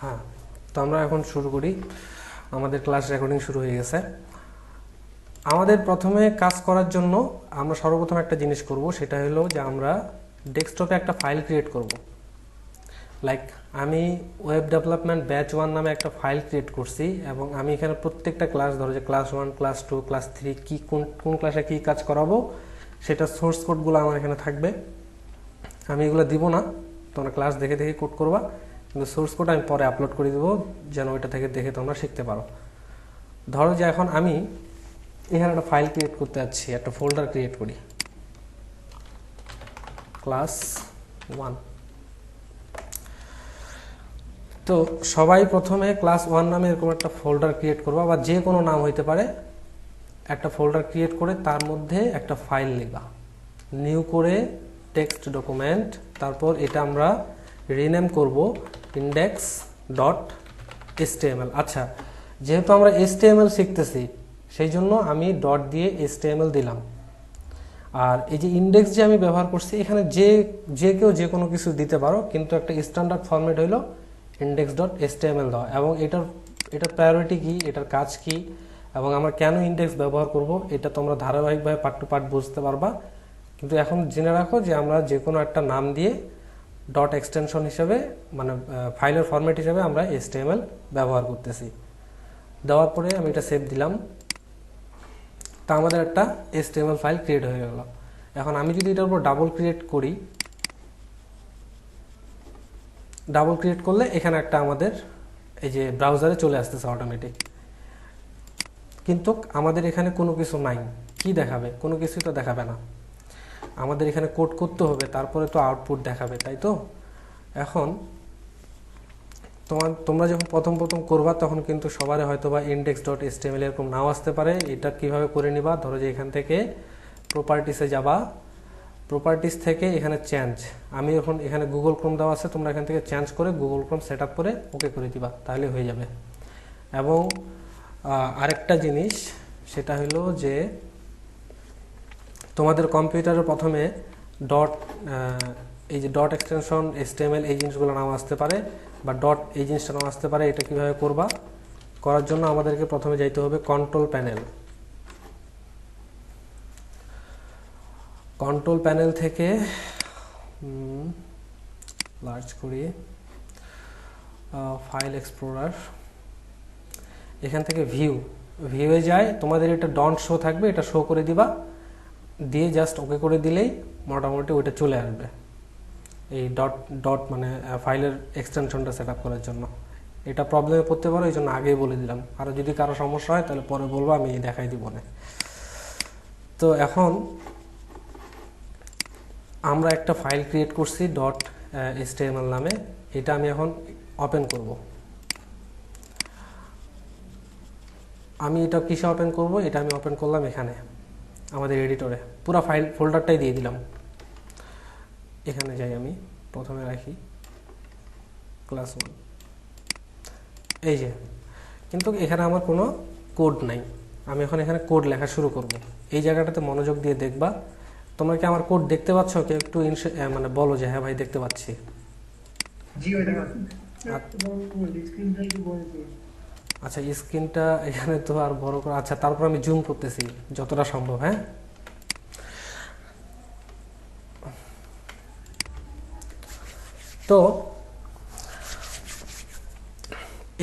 হ্যাঁ, তো আমরা এখন শুরু করি। আমাদের ক্লাস রেকর্ডিং শুরু হয়ে গেছে। আমাদের প্রথমে কাজ করার জন্য আমরা সর্বপ্রথম একটা জিনিস করব, সেটা হলো যে আমরা ডেস্কটপে একটা ফাইল ক্রিয়েট করব। লাইক আমি ওয়েব ডেভেলপমেন্ট ব্যাচ 1 নামে একটা ফাইল ক্রিয়েট করছি এবং আমি এখানে প্রত্যেকটা ক্লাস, ধরো যে ক্লাস 1, ক্লাস 2, ক্লাস 3 কি কোন ক্লাসে কী কাজ করাবো সেটা সোর্স কোডগুলো আমার এখানে থাকবে। আমি এগুলো দিব না, তোমরা ক্লাস দেখে দেখে কোড করবা, কিন্তু সোর্স কোড আমি পরে আপলোড করে দেবো যেন ওইটা থেকে দেখে তোমরা শিখতে পারো। ধরো যে এখন আমি এখানে একটা ফাইল ক্রিয়েট করতে যাচ্ছি, একটা ফোল্ডার ক্রিয়েট করি, ক্লাস 1। তো সবাই প্রথমে ক্লাস 1 নামে এরকম একটা ফোল্ডার ক্রিয়েট করবা, বা যে কোনো নাম হইতে পারে। একটা ফোল্ডার ক্রিয়েট করে তার মধ্যে একটা ফাইল লিখবা, নিউ করে টেক্সট ডকুমেন্ট, তারপর এটা আমরা রিনেম করব index.html। আচ্ছা, যেহেতু আমরা HTML শিখতেছি সেই জন্য আমি ডট দিয়ে HTML দিলাম। আর এই যে ইন্ডেক্স যে আমি ব্যবহার করছি, এখানে যে কেউ যে কোনো কিছু দিতে পারো, কিন্তু একটা স্ট্যান্ডার্ড ফরম্যাট হইল index.html দেওয়া। এবং এটার প্রায়োরিটি কি, এটার কাজ কি, এবং আমরা কেন ইন্ডেক্স ব্যবহার করব এটা তোমরা ধারাবাহিকভাবে পার্ট টু পার্ট বুঝতে পারবা। কিন্তু এখন জেনে রাখো যে আমরা যে কোনো একটা নাম দিয়ে ডট এক্সটেনশন হিসেবে, মানে ফাইলের ফরম্যাট হিসেবে আমরা HTML ব্যবহার করতেছি। দেওয়ার পরে আমি এটা সেভ দিলাম, তা আমাদের একটা HTML ফাইল ক্রিয়েট হয়ে গেল। এখন আমি যদি এটার উপর ডাবল ক্রিয়েট করি, ডাবল ক্রিয়েট করলে এখানে একটা আমাদের এই যে ব্রাউজারে চলে আসতেছে অটোমেটিক। কিন্তু আমাদের এখানে কোনো কিছু নাই, কি দেখাবে? কোনো কিছুই তো দেখাবে না। আমাদের এখানে কোড করতে হবে, তারপরে তো আউটপুট দেখাবে, তাই তো? এখন তোমরা যখন প্রথম করবা তখন কিন্তু সবারই হয়তো বা index.html এরকম নাও আসতে পারে। এটা কিভাবে করে নিবা? ধরো যে এখান থেকে প্রপার্টিসে যাবা, প্রপার্টিস থেকে এখানে চেঞ্জ, আমি এখন এখানে গুগল ক্রোম দেওয়া আছে, তোমরা এখান থেকে চেঞ্জ করে গুগল ক্রোম সেট আপ করে ওকে করে দিবা, তাহলে হয়ে যাবে। এবং আরেকটা জিনিস, সেটা হলো যে তোমাদের কম্পিউটারে প্রথমে এই যে ডট এক্সটেনশন HTML এই জিনিসগুলো নাম আসতে পারে, বা ডট এই জিনিসটা নাম আসতে পারে। এটা কিভাবে করবা? করার জন্য আমাদেরকে প্রথমে যাইতে হবে কন্ট্রোল প্যানেল। কন্ট্রোল প্যানেল থেকে লার্জ করি ফাইল এক্সপ্লোরার, এখান থেকে ভিউয়ে যায়, তোমাদের এটা ডন্ট শো থাকবে, এটা শো করে দিবা, দিয়ে জাস্ট ওকে করে দিলেই মোটামুটি ওইটা চলে আসবে। এই ডট মানে ফাইলের এক্সটেনশনটা সেট আপ করার জন্য। এটা প্রবলেমে পড়তে পারো, এই জন্য আগেই বলে দিলাম। আর যদি কারো সমস্যা হয় তাহলে পরে বলবো, আমি দেখাই দিব না। তো এখন আমরা একটা ফাইল ক্রিয়েট করছি .html নামে, এটা আমি এখন ওপেন করব। আমি এটা কিসে ওপেন করব? এটা আমি ওপেন করলাম এখানে আমাদের এডিটরে, পুরো ফাইল ফোল্ডারটাই দিয়ে দিলাম। এখানে যাই, আমি প্রথমে রাখি ক্লাস 1, এই যে। কিন্তু এখানে আমার কোনো কোড নাই, আমি এখন এখানে কোড লেখা শুরু করব। এই জায়গাটাতে মনোযোগ দিয়ে দেখবা। তোমরা কি আমার কোড দেখতে পাচ্ছ? কেউ একটু মানে বলো যে হ্যাঁ ভাই দেখতে পাচ্ছি। আচ্ছা, স্ক্রিনটা এখানে তো আর বড় করে, আচ্ছা তারপর আমি জুম করতেছি যতটা সম্ভব। হ্যাঁ, তো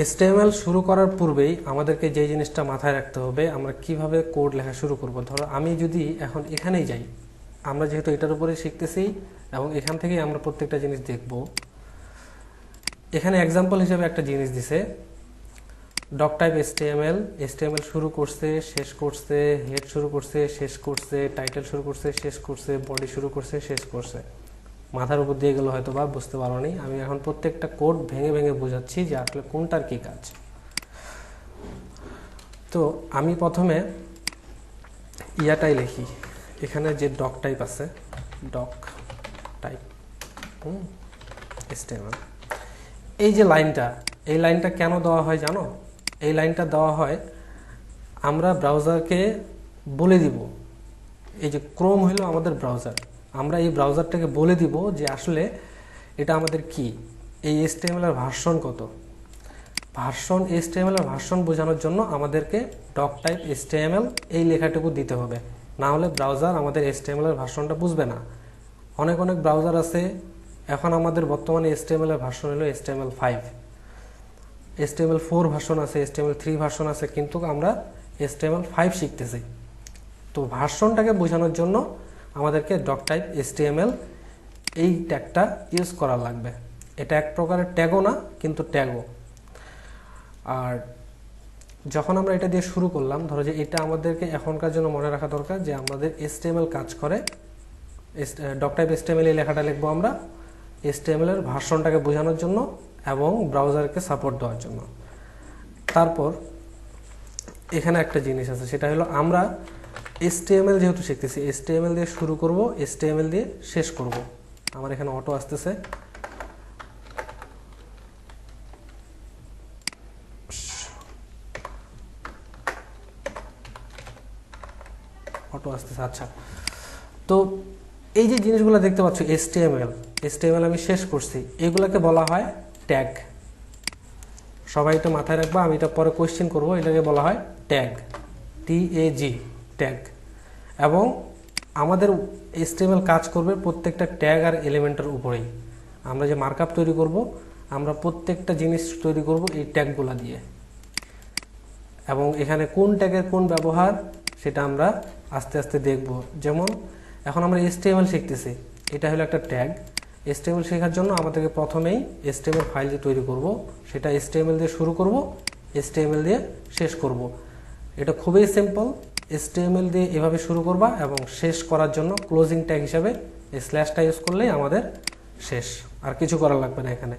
HTML শুরু করার পূর্বেই আমাদেরকে যে জিনিসটা মাথায় রাখতে হবে, আমরা কিভাবে কোড লেখা শুরু করব। ধরো আমি যদি এখন এখানেই যাই, আমরা যেহেতু এটার উপরে শিখতেছি এবং এখান থেকেই আমরা প্রত্যেকটা জিনিস দেখব। এখানে এক্সাম্পল হিসেবে একটা জিনিস দিছে, ডক টাইপ HTML শুরু করছে, শেষ করছে, হেড শুরু করছে, শেষ করছে, টাইটেল শুরু করছে, শেষ করছে, বডি শুরু করছে, শেষ করছে। মাথার উপর দিয়ে গেল হয়তো বা বুঝতে পারো নি। আমি এখন প্রত্যেকটা কোড ভেঙে ভেঙে বোঝাচ্ছি যে আসলে কোনটার কি কাজ। তো আমি প্রথমে ইয়াটাই লিখি, এখানে যে ডক টাইপ আছে, ডক টাইপ HTML। এই যে লাইনটা, এই লাইনটা কেন দেওয়া হয় জানো? এই লাইনটা দেওয়া হয় আমরা ব্রাউজারকে বলে দিব, এই যে ক্রোম হলো আমাদের ব্রাউজার, আমরা এই ব্রাউজারটাকে বলে দিব যে আসলে এটা আমাদের কি, এই HTML এর ভার্সন কত। ভার্সন HTML এর ভার্সন বোঝানোর জন্য আমাদেরকে ডক টাইপ HTML এই লেখাটুকু দিতে হবে, না হলে ব্রাউজার আমাদের HTML এর ভার্সনটা বুঝবে না। অনেক ব্রাউজার আছে, এখন আমাদের বর্তমানে HTML এর ভার্সন হলো HTML5, HTML4 ভার্সন আছে, HTML3 ভার্সন আছে, কিন্তু আমরা HTML5 শিখতেছি। তো ভার্সনটাকে বোঝানোর জন্য আমাদেরকে ডক টাইপ HTML এই ট্যাগটা ইউজ করা লাগবে। এটা এক প্রকারের ট্যাগও না, কিন্তু ট্যাগও। আর যখন আমরা এটা দিয়ে শুরু করলাম, ধরো যে এটা আমাদেরকে এখনকার জন্য মনে রাখা দরকার যে আমাদের HTML কাজ করে, ডক টাইপ HTML এই লেখাটা লিখবো আমরা HTML এর ভার্সনটাকে বোঝানোর জন্য এবং ব্রাউজারকে সাপোর্ট দেওয়ার জন্য। তারপর এখানে একটা জিনিস আছে, সেটা হলো আমরা HTML যেহেতু শিখতেছি, HTML দিয়ে শুরু করব, HTML দিয়ে শেষ করব। আমার এখানে অটো আসতেছে, আচ্ছা। তো এই যে জিনিসগুলো দেখতে পাচ্ছ HTML আমি শেষ করছি, এগুলোকে বলা হয় ট্যাগ। সবাই এটা মাথায় রাখবা, আমি এটা পরে কোয়েশ্চেন করব। এটাকে বলা হয় ট্যাগ, TAG, ট্যাগ। এবং আমাদের HTML কাজ করবে প্রত্যেকটা ট্যাগ আর এলিমেন্টের উপরেই। আমরা যে মার্কআপ তৈরি করব, আমরা প্রত্যেকটা জিনিস তৈরি করব এই ট্যাগগুলো দিয়ে। এবং এখানে কোন ট্যাগের কোন ব্যবহার সেটা আমরা আস্তে আস্তে দেখব। যেমন এখন আমরা HTML শিখতেছি, এটা হলো একটা ট্যাগ। HTML শেখার জন্য আমাদেরকে প্রথমেই HTML ফাইল যে তৈরি করব, সেটা HTML দিয়ে শুরু করব, HTML দিয়ে শেষ করব। এটা খুবই সিম্পল। HTML দিয়ে এভাবে শুরু করবা এবং শেষ করার জন্য ক্লোজিং ট্যাগ হিসাবে এই স্ল্যাশটা ইউজ করলেই আমাদের শেষ, আর কিছু করা লাগবে না। এখানে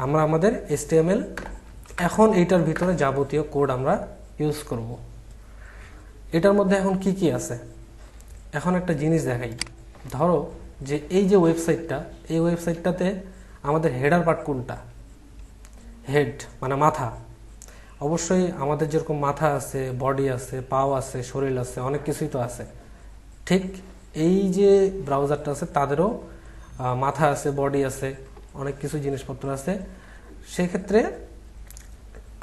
আমরা আমাদের HTML এখন এইটার ভিতরে যাবতীয় কোড আমরা ইউজ করব। এটার মধ্যে এখন কি কি আছে, এখন একটা জিনিস দেখাই। ধরো যে এই যে ওয়েবসাইটটা, এই ওয়েবসাইটটাতে আমাদের হেডার পার্ট কোনটা? হেড মানে মাথা। অবশ্যই আমাদের যেরকম মাথা আছে, বডি আছে, পাও আছে, শরীর আছে, অনেক কিছুই তো আছে। ঠিক এই যে ব্রাউজারটা আছে তাদেরও মাথা আছে, বডি আছে, অনেক কিছু জিনিসপত্র আছে। সেক্ষেত্রে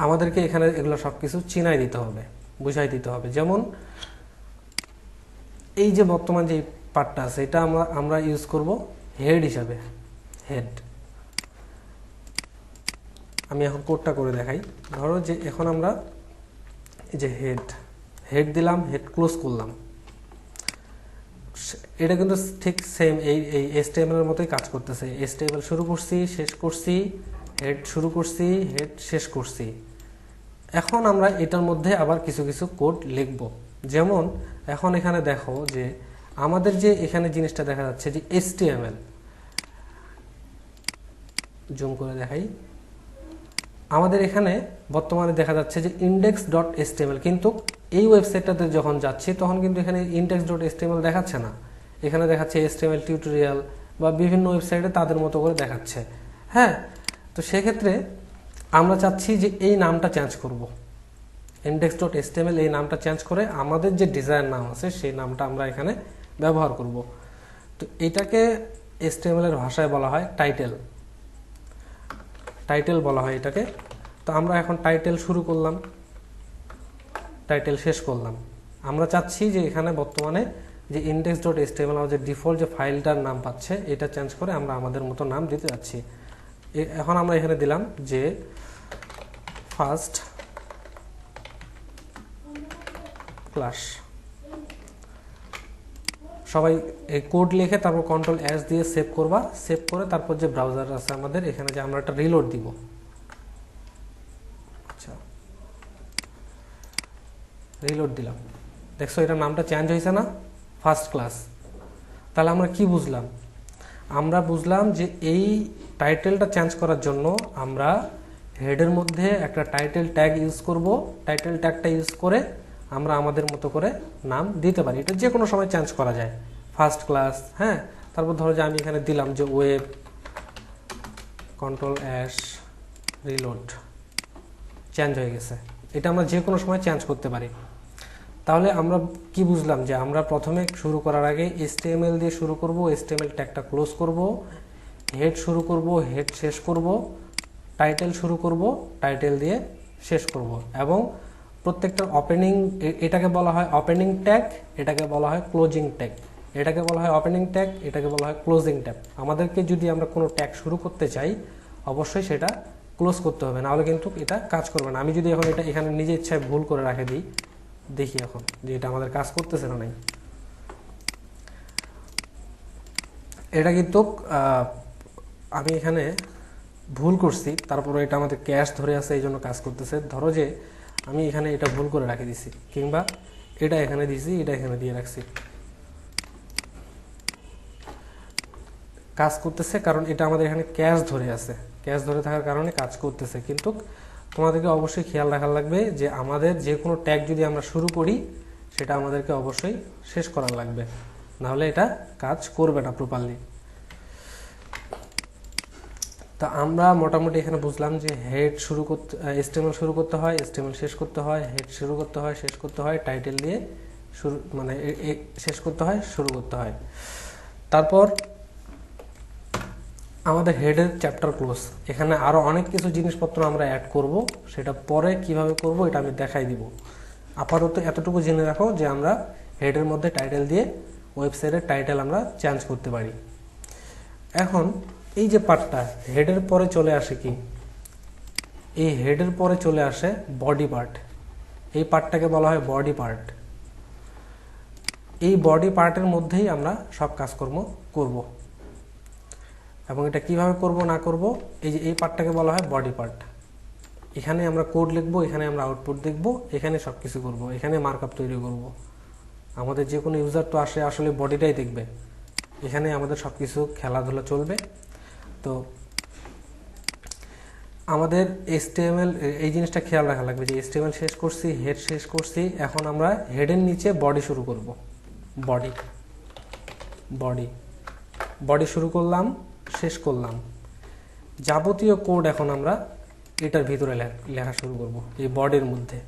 আমাদেরকে এখানে এগুলো সব কিছু চিনাই দিতে হবে, বুঝাই দিতে হবে। যেমন এই যে বর্তমান যে পার্টটা আছে, এটা আমরা ইউজ করব হেড হিসাবে, হেড। আমি এখন কোডটা করে দেখাই। ধরো যে এখন আমরা এই যে হেড দিলাম, হেড ক্লোজ করলাম। এটা কিন্তু ঠিক সেম এই HTML এর মতোই কাজ করতেছে। HTML শুরু করছি, শেষ করছি, হেড শুরু করছি, হেড শেষ করছি। এখন আমরা এটার মধ্যে আবার কিছু কিছু কোড লিখব। যেমন এখন এখানে দেখো যে আমাদের যে এখানে জিনিসটা দেখা যাচ্ছে যে HTML, জুম করে দেখাই, আমাদের এখানে বর্তমানে দেখা যাচ্ছে যে index.html, কিন্তু এই ওয়েবসাইটটাতে যখন যাচ্ছি তখন কিন্তু এখানে index.html দেখাচ্ছে না। এখানে দেখাচ্ছে HTML টিউটোরিয়াল বা বিভিন্ন ওয়েবসাইটে তাদের মতো করে দেখাচ্ছে। হ্যাঁ, তো সেক্ষেত্রে আমরা চাচ্ছি যে এই নামটা চেঞ্জ করব, index.html এই নামটা চেঞ্জ করে আমাদের যে ডিজাইন নাম আছে সেই নামটা আমরা এখানে ব্যবহার করব। তো এটাকে HTML এর ভাষায় বলা হয় টাইটেল বলা হয় এটাকে। তো আমরা এখন টাইটেল শুরু করলাম, টাইটেল শেষ করলাম। আমরা চাচ্ছি যে এখানে বর্তমানে যে index.html আমাদের ডিফল্ট যে ফাইলটার নাম পাচ্ছে, এটা চেঞ্জ করে আমরা আমাদের মতো নাম দিতে যাচ্ছি। এখন আমরা এখানে দিলাম যে ফার্স্ট ক্লাস। সবাই এই কোড লিখে তারপর Ctrl+S দিয়ে সেভ করবা। সেভ করে তারপর যে ব্রাউজার আছে আমাদের এখানে, যে আমরা একটা রিলোড দিব। আচ্ছা, রিলোড দিলাম, দেখছো এটার নামটা চেঞ্জ হয়েছে না, ফার্স্ট ক্লাস। তাহলে আমরা কি বুঝলাম? আমরা বুঝলাম যে এই টাইটেলটা চেঞ্জ করার জন্য আমরা হেডের মধ্যে একটা টাইটেল ট্যাগ ইউজ করব। টাইটেল ট্যাগটা ইউজ করে আমরা আমাদের মতো করে নাম দিতে পারি। এটা যে কোনো সময় চেঞ্জ করা যায়, ফার্স্ট ক্লাস। হ্যাঁ, তারপর ধরো যে আমি এখানে দিলাম যে ওয়েব, Ctrl+S, রিলোড, চেঞ্জ হয়ে গেছে। এটা আমরা যে কোনো সময় চেঞ্জ করতে পারি। তাহলে আমরা কি বুঝলাম? যে আমরা প্রথমে শুরু করার আগে HTML দিয়ে শুরু করব, HTML ট্যাগটা ক্লোজ করব, হেড শুরু করব, হেড শেষ করব, টাইটেল শুরু করব, টাইটেল দিয়ে শেষ করব, এবং প্রত্যেকটা ওপেনিং, এটাকে বলা হয় ওপেনিং ট্যাগ, এটাকে বলা হয় ক্লোজিং ট্যাগ, এটাকে বলা হয় ওপেনিং ট্যাগ, এটাকে বলা হয় ক্লোজিং ট্যাগ। আমাদেরকে যদি আমরা কোনো ট্যাগ শুরু করতে চাই অবশ্যই সেটা ক্লোজ করতে হবে, নাহলে কিন্তু এটা কাজ করবে না। আমি যদি এখন এটা এখানে নিজে ইচ্ছায় ভুল করে রেখে দিই, দেখি এখন যে এটা আমাদের কাজ করতেছে না নাই। এটা কিন্তু আমি এখানে ভুল করছি, তারপরে এটা আমাদের ক্যাশ ধরে আছে, এই জন্য কাজ করতেছে। ধরো যে আমি এখানে এটা ভুল করে রাখে দিছি, কিংবা এটা এখানে দিছি, এটা এখানে দিয়ে রাখছি, কাজ করতেছে কারণ এটা আমাদের এখানে ক্যাশ ধরে আছে, ক্যাশ ধরে থাকার কারণে কাজ করতেছে। কিন্তু তোমাদেরকে অবশ্যই খেয়াল রাখার লাগবে যে আমাদের যে কোনো ট্যাগ যদি আমরা শুরু করি সেটা আমাদেরকে অবশ্যই শেষ করার লাগবে, নাহলে এটা কাজ করবে না প্রপারলি। তা আমরা মোটামুটি এখানে বুঝলাম যে হেড শুরু করতে, এসটিএমএল শুরু করতে হয়, এসটিএমএল শেষ করতে হয়, হেড শুরু করতে হয়, শেষ করতে হয়, টাইটেল দিয়ে শুরু মানে শেষ করতে হয়, শুরু করতে হয়। তারপর আমাদের হেডের চ্যাপ্টার ক্লোজ, এখানে আরও অনেক কিছু জিনিসপত্র আমরা অ্যাড করব, সেটা পরে কিভাবে করব এটা আমি দেখাই দিব। আপাতত এতটুকু জেনে রাখো যে আমরা হেডের মধ্যে টাইটেল দিয়ে ওয়েবসাইটের টাইটেল আমরা চেঞ্জ করতে পারি। এখন এই যে পার্টটা হেডের পরে চলে আসে কি, এই হেডের পরে চলে আসে বডি পার্ট, এই পার্টটাকে বলা হয় বডি পার্ট। এই বডি পার্টের মধ্যেই আমরা সব কাজকর্ম করব, এবং এটা কিভাবে করব না করব, এই যে এই পার্টটাকে বলা হয় বডি পার্ট। এখানে আমরা কোড লিখবো, এখানে আমরা আউটপুট দেখব, এখানে সব কিছু করবো, এখানে মার্কআপ তৈরি করব। আমাদের যে কোনো ইউজার তো আসলে বডিটাই দেখবে, এখানে আমাদের সব কিছু খেলাধুলা চলবে। তো আমাদের HTML এই জিনিসটা খেয়াল রাখা লাগবে যে HTML শেষ করছি, হেড শেষ করছি, এখন আমরা হেডের নিচে বডি শুরু করব। বডি বডি বডি শুরু করলাম, শেষ করলাম, যাবতীয় কোড এখন আমরা এটার ভিতরে লেখা শুরু করব, এই বডির মধ্যে।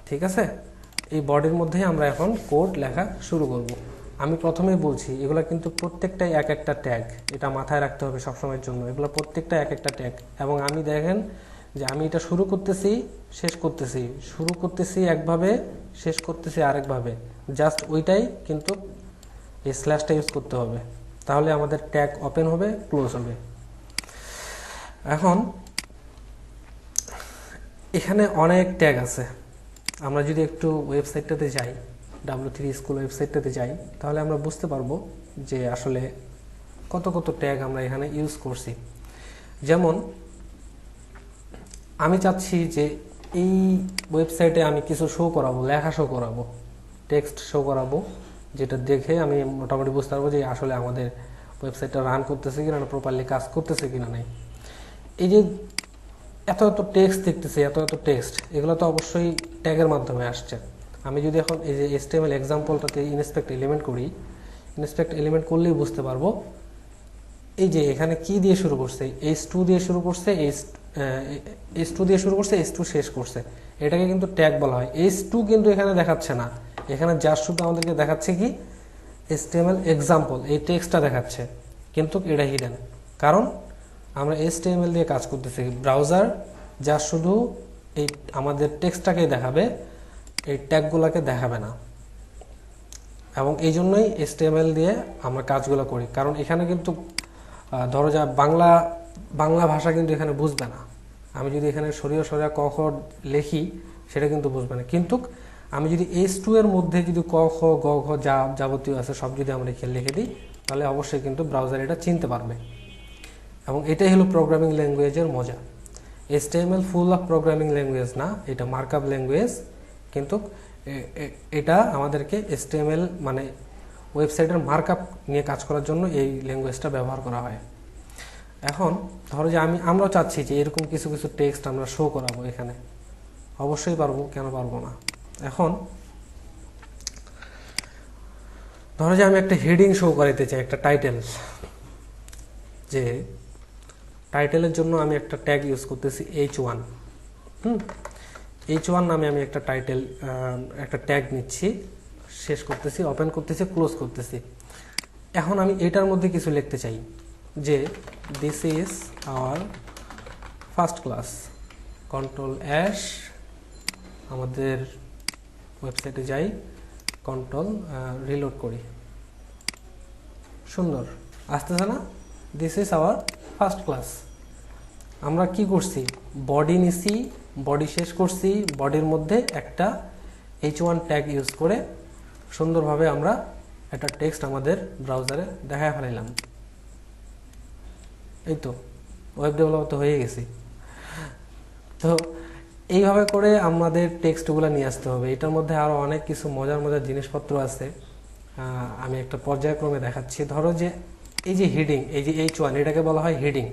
ঠিক আছে, এই বডির মধ্যে আমরা এখন কোড লেখা শুরু করব। আমি প্রথমেই বলছি এগুলো কিন্তু প্রত্যেকটাই এক একটা ট্যাগ, এটা মাথায় রাখতে হবে সবসময়ের জন্য, এগুলো প্রত্যেকটা এক একটা ট্যাগ। এবং আমি দেখেন যে আমি এটা শুরু করতেছি, শেষ করতেছি, শুরু করতেছি একভাবে, শেষ করতেছি আরেকভাবে, জাস্ট ওইটাই কিন্তু এই স্ল্যাশটা ইউজ করতে হবে, তাহলে আমাদের ট্যাগ ওপেন হবে, ক্লোজ হবে। এখন এখানে অনেক ট্যাগ আছে, আমরা যদি একটু ওয়েবসাইটটাতে যাই, W3 স্কুল ওয়েবসাইটটাতে যাই, তাহলে আমরা বুঝতে পারবো যে আসলে কত কত ট্যাগ আমরা এখানে ইউজ করছি। যেমন আমি চাচ্ছি যে এই ওয়েবসাইটে আমি কিছু শো করাবো, লেখা শো করাবো, টেক্সট শো করাবো, যেটা দেখে আমি মোটামুটি বুঝতে পারবো যে আসলে আমাদের ওয়েবসাইটটা রান করতেছে কিনা, প্রপারলি কাজ করতেছে কিনা নাই। এই যে এত এত টেক্সট দেখতেছি, এত এত টেক্সট, এগুলো তো অবশ্যই ট্যাগের মাধ্যমে আসছে। আমি যদি এখন এই যে HTML এক্সাম্পলটাতে ইনস্পেক্ট এলিমেন্ট করি, ইনস্পেক্ট এলিমেন্ট করলেই বুঝতে পারবো এই যে এখানে কি দিয়ে শুরু করছে, H2 দিয়ে শুরু করছে, H2 দিয়ে শুরু করছে, H2 শেষ করছে, এটাকে কিন্তু ট্যাগ বলা হয়। H2 কিন্তু এখানে দেখাচ্ছে না, এখানে যার শুধু আমাদেরকে দেখাচ্ছে কি HTML এক্সাম্পল, এই টেক্সটটা দেখাচ্ছে, কিন্তু এটা হিডেন, কারণ আমরা HTML দিয়ে কাজ করতেছি। ব্রাউজার যা শুধু এই আমাদের টেক্সটটাকেই দেখাবে, এই ট্যাগগুলোকে দেখাবে না, এবং এই জন্যই HTML দিয়ে আমরা কাজগুলো করি। কারণ এখানে কিন্তু ধরো যা বাংলা ভাষা কিন্তু এখানে বুঝবে না, আমি যদি এখানে সরিয়া সরিয়া ক খ লিখি সেটা কিন্তু বুঝবে না। কিন্তু আমি যদি H2 এর মধ্যে যদি ক খ গ ঘ যা যাবতীয় আছে সব যদি আমরা লিখে দিই, তাহলে অবশ্যই কিন্তু ব্রাউজার এটা চিনতে পারবে। এবং এটাই হলো প্রোগ্রামিং ল্যাঙ্গুয়েজের মজা। HTML full of programming language না, এটা মার্কআপ ল্যাঙ্গুয়েজ, কিন্তু এটা আমাদেরকে HTML মানে ওয়েবসাইটের মার্কআপ নিয়ে কাজ করার জন্য এই ল্যাঙ্গুয়েজটা ব্যবহার করা হয়। এখন ধরো যে আমরাও চাচ্ছি যে এরকম কিছু কিছু টেক্সট আমরা শো করাবো এখানে, অবশ্যই পারবো, কেন পারবো না। এখন ধরো যে আমি একটা হেডিং শো করাইতে চাই, একটা টাইটেল, যে টাইটেলের জন্য আমি একটা ট্যাগ ইউজ করতেছি H1। H1 নামে আমি একটা টাইটেল একটা ট্যাগ নিচ্ছি, শেষ করতেছি, ওপেন করতেছি, ক্লোজ করতেছি। এখন আমি এটার মধ্যে কিছু লিখতে চাই, যে this is our first class, control ash, আমাদের ওয়েবসাইটে যাই, কন্ট্রোল রিলোড করি, সুন্দর আসতেছে না? This is our first class. আমরা কি করছি, বডি নিছি, বডি শেষ করছি, বডির মধ্যে একটা h1 ট্যাগ ইউজ করে সুন্দরভাবে আমরা একটা টেক্সট আমাদের ব্রাউজারে দেখায় ফেলাইলাম। এই তো ওয়েব ডেভেলপার তো হয়ে গেছি। তো এইভাবে করে আমাদের টেক্সটগুলো নিয়ে আসতে হবে। এটার মধ্যে আরও অনেক কিছু মজার মজার জিনিসপত্র আছে, আমি একটা পর্যায়ক্রমে দেখাচ্ছি। ধরো যে এই যে হেডিং, এই যে h1, এটাকে বলা হয় হেডিং।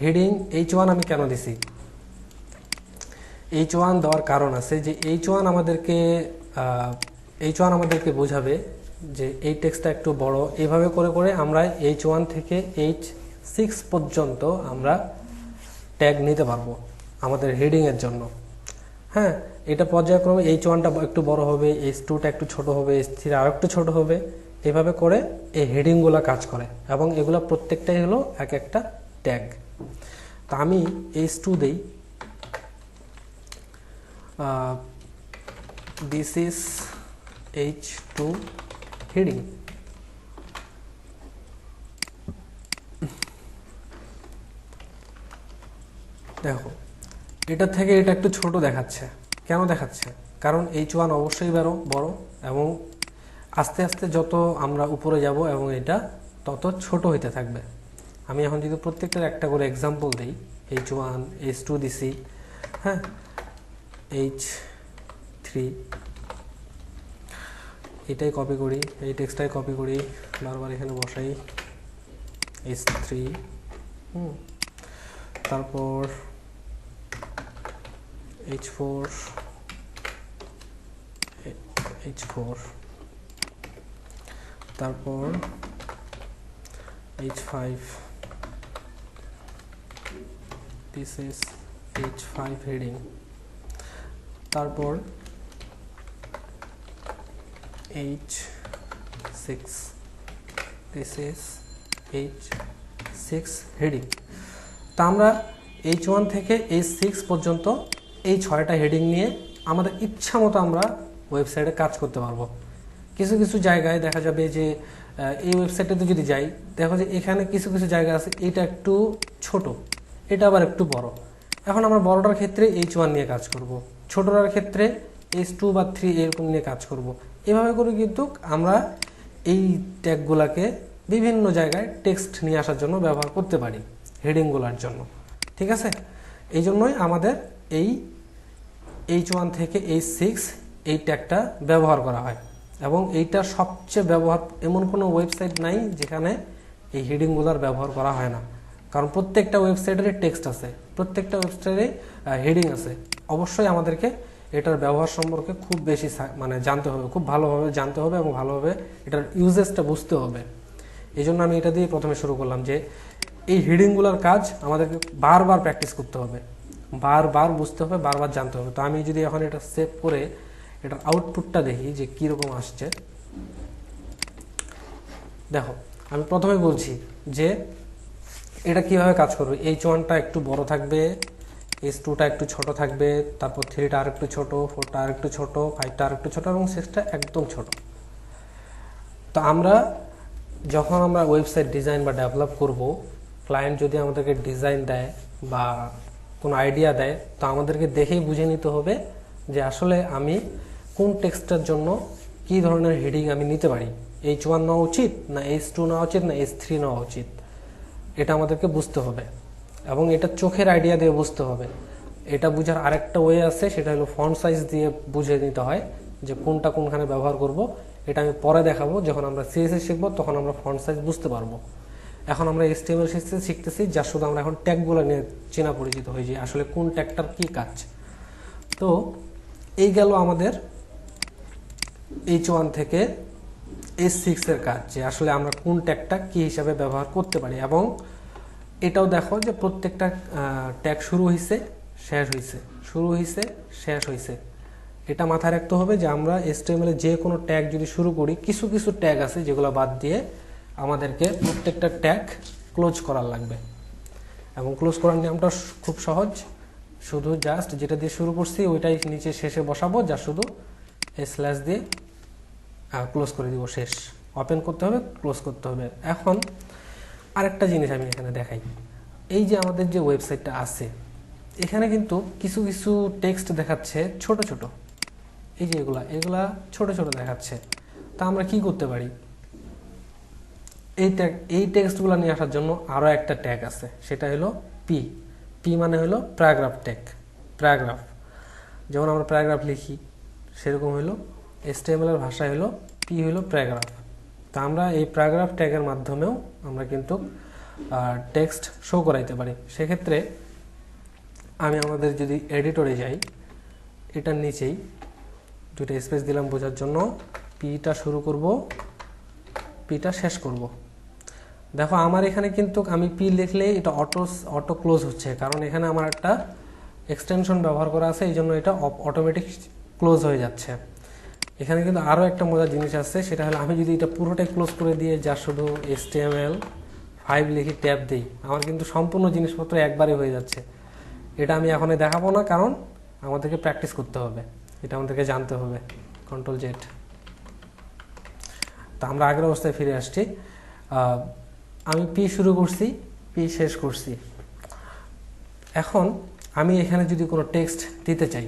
হেডিং h1 আমি কেন দিছি? h1 দেওয়ার কারণ আছে যে h1 আমাদেরকে বোঝাবে যে এই টেক্সটটা একটু বড়। এইভাবে করে করে আমরা h1 থেকে h6 পর্যন্ত আমরা ট্যাগ নিতে পারবো আমাদের হেডিংয়ের জন্য। হ্যাঁ, এটা পর্যায়ক্রমে h1টা একটু বড় হবে, h2টা একটু ছোট হবে, h3 আর একটু ছোট হবে। এভাবে করে এই হেডিংগুলো কাজ করে এবং এগুলো প্রত্যেকটাই হলো এক একটা ট্যাগ। তা আমি h2 দেই, দিস ইজ h2 হেডিং। দেখো এটা থেকে এটা একটু ছোট দেখাচ্ছে। কেন দেখাচ্ছে? কারণ h1 অবশ্যই বড় এবং আস্তে আস্তে যত আমরা উপরে যাব এবং এটা তত ছোট হইতে থাকবে। আমি এখন যদি প্রত্যেকটার একটা করে এক্সাম্পল দিই, h1, h2 দিছি, হ্যাঁ, h3, এটাই কপি করি, এই টেক্সটটাই কপি করি, বারবার এখানে বসাই, h3, তারপর h4, তারপর h5, this is h5 heading, তারপর h6, this is h6 heading। তা আমরা h1 থেকে h6 পর্যন্ত এই 6টা হেডিং নিয়ে আমাদের ইচ্ছা মতো আমরা ওয়েবসাইটে কাজ করতে পারবো। কিছু কিছু জায়গায় দেখা যাবে যে এই ওয়েবসাইটটাতে যদি যাই, দেখো যে এখানে কিছু কিছু জায়গা আছে এটা একটু ছোট, এটা আবার একটু বড়। এখন আমরা বড়টার ক্ষেত্রে h1 নিয়ে কাজ করব, ছোটটার ক্ষেত্রে h2 বা 3 এরকম নিয়ে কাজ করব। এভাবে করে কিন্তু আমরা এই ট্যাগগুলোকে বিভিন্ন জায়গায় টেক্সট নিয়ে আসার জন্য ব্যবহার করতে পারি, হেডিংগুলোর জন্য। ঠিক আছে, এই জন্যই আমাদের এই h1 থেকে h6 এই ট্যাগটা ব্যবহার করা হয় এবং এইটা সবচেয়ে ব্যবহার, এমন কোনো ওয়েবসাইট নাই যেখানে এই হেডিংগুলোর ব্যবহার করা হয় না। কারণ প্রত্যেকটা ওয়েবসাইটের টেক্সট আছে, প্রত্যেকটা ওয়েবসাইটে হেডিং আছে। অবশ্যই আমাদেরকে এটার ব্যবহার সম্পর্কে খুব বেশি জানতে হবে, খুব ভালোভাবে জানতে হবে এবং ভালোভাবে এটার ইউজেসটা বুঝতে হবে। এই জন্য আমি এটা দিয়ে প্রথমে শুরু করলাম যে এই হেডিংগুলোর কাজ আমাদেরকে বারবার প্র্যাকটিস করতে হবে, বারবার বুঝতে হবে, বারবার জানতে হবে। তো আমি যদি এখন এটা সেভ করে এটার আউটপুটটা দেখি যে কীরকম আসছে। দেখো আমি প্রথমে বলছি যে এটা কিভাবে কাজ করবে। h1টা একটু বড় থাকবে, h2টা একটু ছোট থাকবে, তারপর 3টা আর একটু ছোট, 4টা আর একটু ছোট, 5টা আর একটু ছোট এবং 6টা একদম ছোট। তো যখন আমরা ওয়েবসাইট ডিজাইন বা ডেভেলপ করব, ক্লায়েন্ট যদি আমাদেরকে ডিজাইন দেয় বা কোনো আইডিয়া দেয়, তো আমাদেরকে দেখেই বুঝে নিতে হবে যে আসলে আমি কোন টেক্সটের জন্য কী ধরনের হেডিং আমি নিতে পারি। h1 নেওয়া উচিত, না h2 নেওয়া উচিত, না h3 নেওয়া উচিত, এটা আমাদেরকে বুঝতে হবে এবং এটা চোখের আইডিয়া দিয়ে বুঝতে হবে। এটা বোঝার আরেকটা ওয়ে আছে, সেটা হলো ফন্ট সাইজ দিয়ে বুঝে নিতে হয় যে কোনটা কোনখানে ব্যবহার করব। এটা আমি পরে দেখাবো, যখন আমরা সিএসএস শিখবো তখন আমরা ফন্ট সাইজ বুঝতে পারবো। এখন আমরা HTML শিখতেছি, যার শুধু আমরা এখন ট্যাগগুলো নিয়ে চেনা পরিচিত হই যে আসলে কোন ট্যাগটার কী কাজ। তো এই গেল আমাদের h1 থেকে h6 এর কাজ, যে আসলে আমরা কোন ট্যাগটা কী হিসাবে ব্যবহার করতে পারি। এবং এটাও দেখো যে প্রত্যেকটা ট্যাগ শুরু হয়েছে, শেষ হয়েছে, শুরু হয়েছে, শেষ হয়েছে। এটা মাথায় রাখতে হবে যে আমরা HTML এ যে কোনো ট্যাগ যদি শুরু করি, কিছু কিছু ট্যাগ আছে যেগুলো বাদ দিয়ে আমাদেরকে প্রত্যেকটা ট্যাগ ক্লোজ করার লাগবে, এবং ক্লোজ করার নিয়মটা খুব সহজ, শুধু জাস্ট যেটা দিয়ে শুরু করছি ওইটাই নিচে শেষে বসাবো, যা শুধু স্ল্যাশ দিয়ে ক্লোজ করে দিব, শেষ। ওপেন করতে হবে, ক্লোজ করতে হবে। এখন আরেকটা জিনিস আমি এখানে দেখাই, এই যে আমাদের যে ওয়েবসাইটটা আছে এখানে কিন্তু কিছু কিছু টেক্সট দেখাচ্ছে ছোট ছোট, এই যে এগুলা ছোট ছোট দেখাচ্ছে। তা আমরা কি করতে পারি, এই টেক্সটগুলো নিয়ে আসার জন্য আরও একটা ট্যাগ আছে, সেটা হলো পি। পি মানে হলো প্যারাগ্রাফ ট্যাগ, প্যারাগ্রাফ। যেমন আমরা প্যারাগ্রাফ লিখি সেরকম হলো HTML এর ভাষায় হলো পি হলো প্যারাগ্রাফ। তা আমরা এই প্যারাগ্রাফ ট্যাগের মাধ্যমেও আমরা কিন্তু টেক্সট শো করাইতে পারি। সেক্ষেত্রে আমি আমাদের যদি এডিটরে যাই, এটার নিচেই দুটো স্পেস দিলাম বোঝার জন্য, পিটা শুরু করব, পিটা শেষ করব। দেখো আমার এখানে কিন্তু আমি পি লিখলে এটা অটো ক্লোজ হচ্ছে, কারণ এখানে আমার একটা এক্সটেনশন ব্যবহার করা আছে, এই জন্য এটা অটোমেটিক ক্লোজ হয়ে যাচ্ছে। এখানে কিন্তু আরও একটা মজার জিনিস আছে, সেটা হলো আমি যদি এটা পুরোটাই ক্লোজ করে দিয়ে যা শুধু HTML5 লিখি ট্যাব দিই, আমার কিন্তু সম্পূর্ণ জিনিসপত্র একবারে হয়ে যাচ্ছে। এটা আমি এখন দেখাবো না, কারণ আমাদেরকে প্র্যাকটিস করতে হবে, এটা আমাদেরকে জানতে হবে। Ctrl Z। তা আমরা আগের অবস্থায় ফিরে আসছি। আমি পি শুরু করছি, পি শেষ করছি। এখন আমি এখানে যদি কোনো টেক্সট দিতে চাই,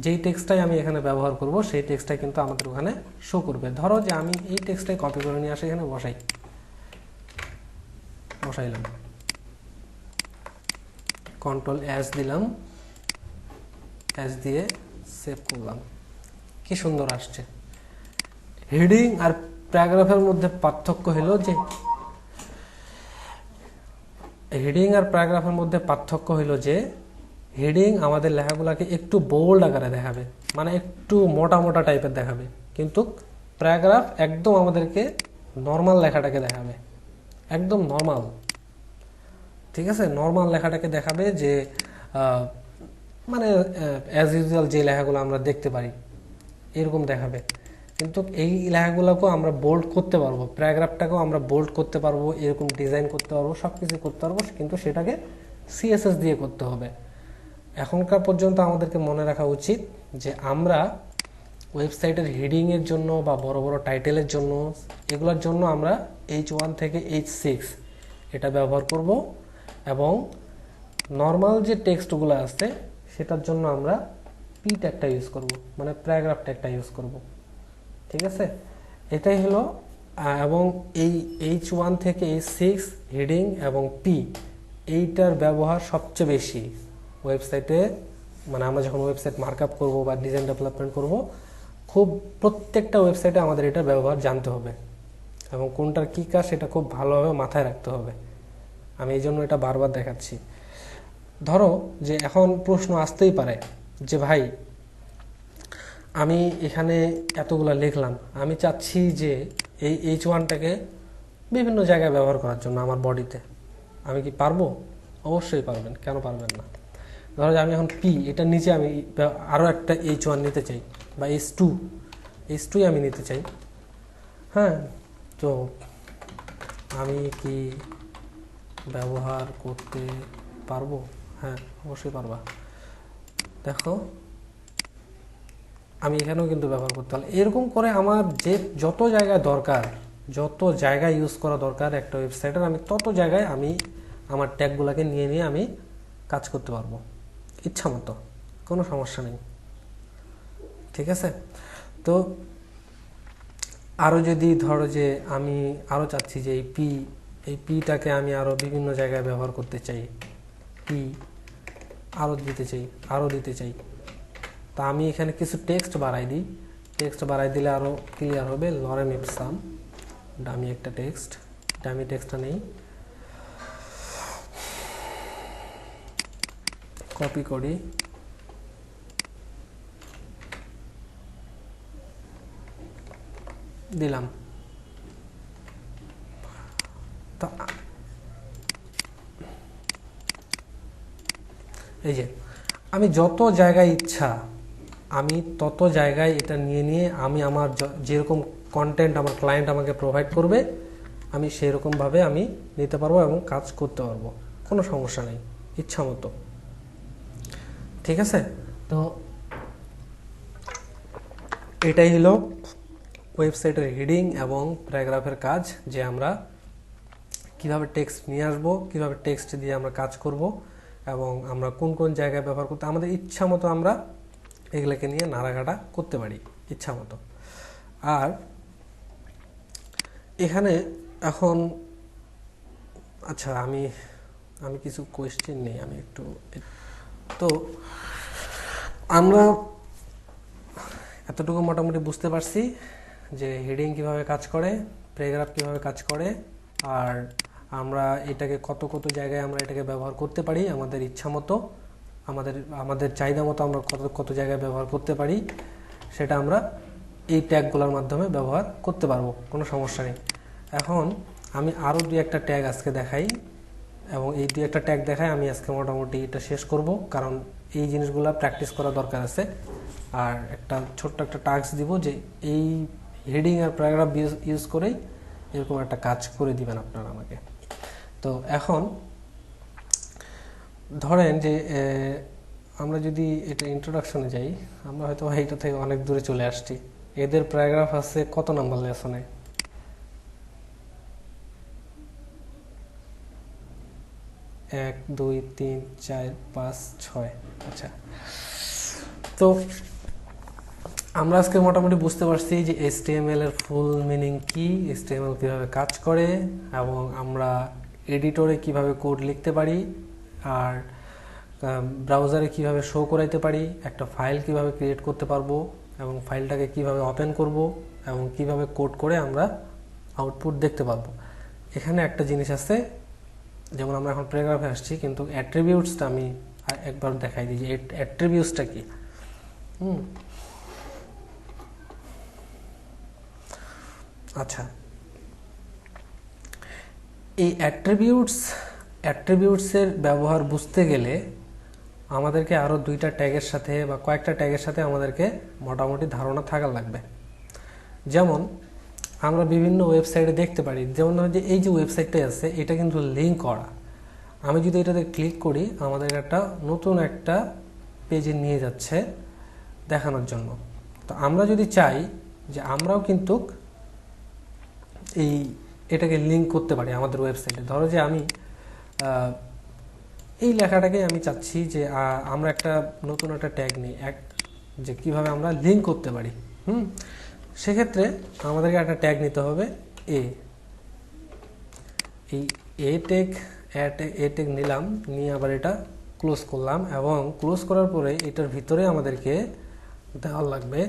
যেই টেক্সটটাই আমি এখানে ব্যবহার করব সেই টেক্সটটাই কিন্তু আমাদের ওখানে শো করবে। ধরো যে আমি এই টেক্সটটাই কপি করে নিয়ে আসি, এখানে বসাইলাম, Ctrl S দিলাম, S দিয়ে সেভ করলাম, কি সুন্দর আসছে। হেডিং আর প্যারাগ্রাফের মধ্যে পার্থক্য হলো যে হেডিং আমাদের লেখাগুলোকে একটু বোল্ড আকারে দেখাবে, মানে একটু মোটা মোটা টাইপের দেখাবে, কিন্তু প্যারাগ্রাফ একদম আমাদেরকে নর্মাল লেখাটাকে দেখাবে, একদম নর্মাল। ঠিক আছে, নর্মাল লেখাটাকে দেখাবে, যে মানে অ্যাজ ইউজুয়াল যে লেখাগুলো আমরা দেখতে পারি এরকম দেখাবে। কিন্তু এই লেখাগুলোকেও আমরা বোল্ড করতে পারবো, প্যারাগ্রাফটাকেও আমরা বোল্ড করতে পারবো, এরকম ডিজাইন করতে পারবো, সব কিছু করতে পারবো, কিন্তু সেটাকে CSS দিয়ে করতে হবে। এখনকার পর্যন্ত আমাদেরকে মনে রাখা উচিত যে আমরা ওয়েবসাইটের হেডিংয়ের জন্য বা বড় বড় টাইটেলের জন্য, এগুলোর জন্য আমরা H1 থেকে H6 এটা ব্যবহার করব, এবং নর্মাল যে টেক্সটগুলো আছে সেটার জন্য আমরা পি ট্যাগটা ইউজ করব, মানে প্যারাগ্রাফ ট্যাগটা ইউজ করব। ঠিক আছে, এটাই হলো। এবং এই H1 থেকে H6 হেডিং এবং পি এইটার ব্যবহার সবচেয়ে বেশি ওয়েবসাইটে, মানে আমরা যখন ওয়েবসাইট মার্কআপ করব বা ডিজাইন ডেভেলপমেন্ট করব, খুব প্রত্যেকটা ওয়েবসাইটে আমাদের এটার ব্যবহার জানতে হবে, এবং কোনটার কী কাজ সেটা খুব ভালোভাবে মাথায় রাখতে হবে। আমি এই জন্য এটা বারবার দেখাচ্ছি। ধরো যে এখন প্রশ্ন আসতেই পারে যে ভাই আমি এখানে এতগুলা লিখলাম, আমি চাচ্ছি যে এই H1টাকে বিভিন্ন জায়গায় ব্যবহার করার জন্য আমার বডিতে, আমি কি পারবো? অবশ্যই পারবেন, কেন পারবেন না। ধরো যে আমি এখন পি, এটার নিচে আমি আরও একটা H1 নিতে চাই, বা H2 আমি নিতে চাই। হ্যাঁ, তো আমি কি ব্যবহার করতে পারবো? হ্যাঁ, অবশ্যই পারবা। দেখো আমি এখানেও কিন্তু ব্যবহার করতে পারলাম। এরকম করে আমার যে যত জায়গায় দরকার, যত জায়গায় ইউজ করা দরকার একটা ওয়েবসাইটের, আমি তত জায়গায় আমি আমার ট্যাগগুলোকে নিয়ে নিয়ে আমি কাজ করতে পারবো ইচ্ছা মতো, কোনো সমস্যা নেই। ঠিক আছে, তো আরও যদি ধরো যে আমি আরও চাচ্ছি যে এই পিটাকে আমি আরও বিভিন্ন জায়গায় ব্যবহার করতে চাই, পি আরও দিতে চাই, তা আমি এখানে কিছু টেক্সট বাড়াই দিই। টেক্সট বাড়াই দিলে আরও ক্লিয়ার হবে। লরেম ইপসাম, ডামি একটা টেক্সট, ডামি টেক্সটটা নেই, কপি করি, দিলাম। তা এই যে আমি যত জায়গায় ইচ্ছা আমি তত জায়গায় এটা নিয়ে নিয়ে আমি আমার যেরকম কন্টেন্ট আমার ক্লায়েন্ট আমাকে প্রোভাইড করবে আমি সেরকমভাবে আমি নিতে পারবো এবং কাজ করতে পারবো, কোনো সমস্যা নেই, ইচ্ছা মতো। ঠিক আছে, তো এটাই হলো ওয়েবসাইটের হেডিং এবং প্যারাগ্রাফের কাজ, যে আমরা কিভাবে টেক্সট নিয়ে আসবো, কিভাবে টেক্সট দিয়ে আমরা কাজ করব, এবং আমরা কোন কোন জায়গায় ব্যবহার করতে, আমাদের ইচ্ছা মতো আমরা এগুলোকে নিয়ে নাড়াঘাটা করতে পারি ইচ্ছা মতো। আর এখানে এখন আচ্ছা, আমি কিছু কোয়েশ্চেন নেই, আমি একটু, তো আমরা এতটুকু মোটামুটি বুঝতে পারছি যে হেডিং কিভাবে কাজ করে, প্যারাগ্রাফ কিভাবে কাজ করে, আর আমরা এটাকে কত কত জায়গায় আমরা এটাকে ব্যবহার করতে পারি আমাদের ইচ্ছা মতো, আমাদের চাহিদা মতো আমরা কত কত জায়গায় ব্যবহার করতে পারি, সেটা আমরা এই ট্যাগগুলোর মাধ্যমে ব্যবহার করতে পারবো, কোনো সমস্যা নেই। এখন আমি আরও দুই একটা ট্যাগ আজকে দেখাই, এবং এই দুই একটা ট্যাগ দেখাই আমি আজকে মোটামুটি এটা শেষ করব, কারণ এই জিনিসগুলো প্র্যাকটিস করা দরকার আছে। আর একটা ছোট্ট একটা টাস্ক দিব, যে এই হেডিং আর প্যারাগ্রাফ ইউজ করেই এরকম একটা কাজ করে দিবেন আপনারা আমাকে। তো এখন ধরেন যে আমরা যদি এটা ইন্ট্রোডাকশনে যাই, আমরা হয়তো এইটা থেকে অনেক দূরে চলে আসছি। এদের প্যারাগ্রাফ আছে কত নাম্বার লেসনে? 1 2 3 4 5 6। আচ্ছা, তো আমরা আজকে মোটামুটি বুঝতে পারছি যে HTML এর ফুল মিনিং কি, HTML কিভাবে কাজ করে, এবং আমরা এডিটরে কিভাবে কোড লিখতে পারি, আর ব্রাউজারে কিভাবে শো করাইতে পারি, একটা ফাইল কিভাবে ক্রিয়েট করতে পারবো, এবং ফাইলটাকে কিভাবে ওপেন করব, এবং কিভাবে কোড করে আমরা আউটপুট দেখতে পারবো। এখানে একটা জিনিস আছে, যেমন আমরা এখন প্যারাগ্রাফে আসছি, কিন্তু অ্যাট্রিবিউটসটা আমি একবার দেখাই দিই যে অ্যাট্রিবিউটসটা কি। আচ্ছা, এই অ্যাট্রিবিউটসের ব্যবহার বুঝতে গেলে আমাদেরকে আরও দুইটা ট্যাগের সাথে বা কয়েকটা ট্যাগের সাথে আমাদেরকে মোটামুটি ধারণা থাকা লাগবে। যেমন আমরা বিভিন্ন ওয়েবসাইটে দেখতে পারি, যেমন যে এই যে ওয়েবসাইটটাই আছে, এটা কিন্তু লিঙ্ক করা। আমি যদি এটাতে ক্লিক করি, আমাদের একটা নতুন একটা পেজে নিয়ে যাচ্ছে দেখানোর জন্য। তো আমরা যদি চাই যে আমরাও কিন্তু এটাকে লিঙ্ক করতে পারি আমাদের ওয়েবসাইটে, ধরো যে আমি এই লেখাটাকে আমি চাচ্ছি যে আমরা একটা নতুন একটা ট্যাগ নিই, যে কিভাবে আমরা লিঙ্ক করতে পারি। সেক্ষেত্রে আমাদেরকে একটা ট্যাগ নিতে হবে, এ ট্যাগ নিলাম, নিয়ে আবার এটা ক্লোজ করলাম, এবং ক্লোজ করার পরে এটার ভিতরে আমাদেরকে দেওয়া লাগবে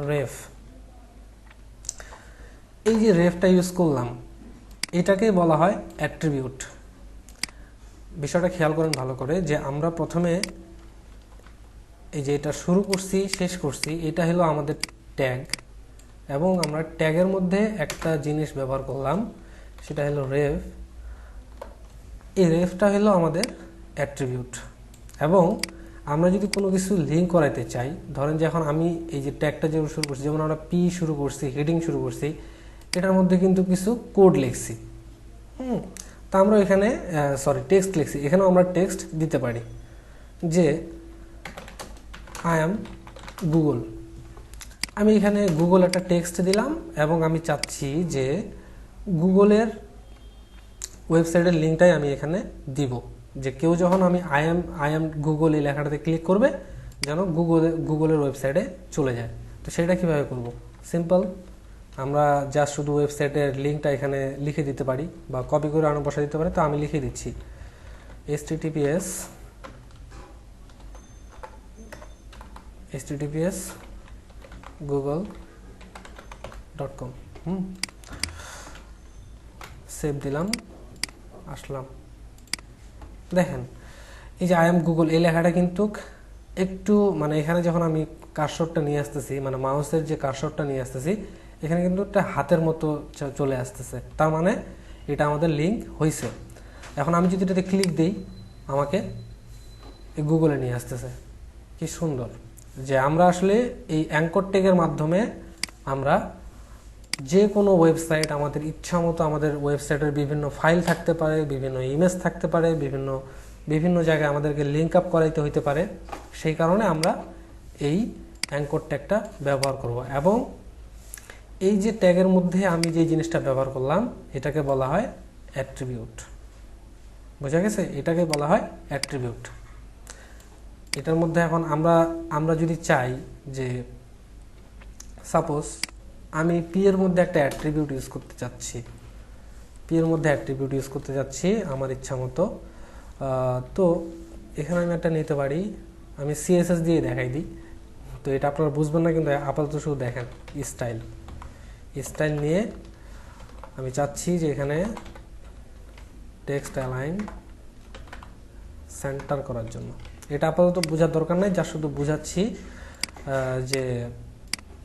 রেফ। এই যে রেফটা ইউজ করলাম, এটাকেই বলা হয় অ্যাট্রিবিউট। বিষয়টা খেয়াল করেন ভালো করে, যে আমরা প্রথমে এই যে এটা শুরু করছি শেষ করছি, এটা হলো আমাদের ট্যাগ, এবং আমরা ট্যাগের মধ্যে একটা জিনিস ব্যবহার করলাম, সেটা হলো রেফ। এই রেফটা হলো আমাদের অ্যাট্রিবিউট। এবং আমরা যদি কোনো কিছু লিঙ্ক করাইতে চাই, ধরেন যে এখন আমি এই যে ট্যাগটা যেমন শুরু করছি, যেমন আমরা পি শুরু করছি, হেডিং শুরু করছি, এটার মধ্যে কিন্তু কিছু কোড লিখছি, তা আমরা এখানে টেক্সট লিখছি, এখানেও আমরা টেক্সট দিতে পারি যে আই অ্যাম গুগল। আমি এখানে গুগল একটা টেক্সট দিলাম, এবং আমি চাচ্ছি যে গুগলের ওয়েবসাইটের লিঙ্কটাই আমি এখানে দিব, যে কেউ যখন আমি আই এম গুগল এই লেখাটাতে ক্লিক করবে, যেন গুগলের ওয়েবসাইটে চলে যায়। তো সেটা কিভাবে করব? সিম্পল, আমরা জাস্ট শুধু ওয়েবসাইটের লিঙ্কটা এখানে লিখে দিতে পারি, বা কপি করে আনো বসা দিতে পারি। তো আমি লিখে দিচ্ছি https google.com। সেভ দিলাম, আসলাম, দেখেন এই যে আই এম গুগল এই লেখাটা কিন্তু একটু মানে এখানে যখন আমি কার্সরটা নিয়ে আসতেছি, মানে মাউসের যে কার্সরটা নিয়ে আসতেছি, এখানে কিন্তু একটা হাতের মতো চলে আসতেছে, তার মানে এটা আমাদের লিঙ্ক হয়েছে। এখন আমি যদি এটাতে ক্লিক দিই, আমাকে গুগলে নিয়ে আসতেছে। কি সুন্দর যে আমরা আসলে এই অ্যাঙ্কর ট্যাগের মাধ্যমে আমরা যে কোনো ওয়েবসাইট, আমাদের ইচ্ছা মতো আমাদের ওয়েবসাইটের বিভিন্ন ফাইল থাকতে পারে, বিভিন্ন ইমেজ থাকতে পারে, বিভিন্ন জায়গায় আমাদেরকে লিঙ্ক আপ করাইতে হইতে পারে। সেই কারণে আমরা এই অ্যাঙ্কর ট্যাগটা ব্যবহার করব। এবং এই যে ট্যাগের মধ্যে আমি যে জিনিসটা ব্যবহার করলাম এটাকে বলা হয় অ্যাট্রিবিউট। বোঝা গেছে? এটাকে বলা হয় অ্যাট্রিবিউট। এটার মধ্যে এখন আমরা যদি চাই যে সাপোজ আমি পি এর মধ্যে একটা অ্যাট্রিবিউট ইউজ করতে চাচ্ছি, আমার ইচ্ছা মতো, তো এখানে আমি একটা নিতে পারি, আমি সিএসএস দিয়ে দেখাই দিই। তো এটা আপনারা বুঝবেন না, কিন্তু আপাতত শুধু দেখেন। স্টাইল নিয়ে আমি চাচ্ছি যে এখানে টেক্সট অ্যালাইন সেন্টার করার জন্য। এটা আপাতত বোঝার দরকার নাই, যা শুধু বুঝাচ্ছি যে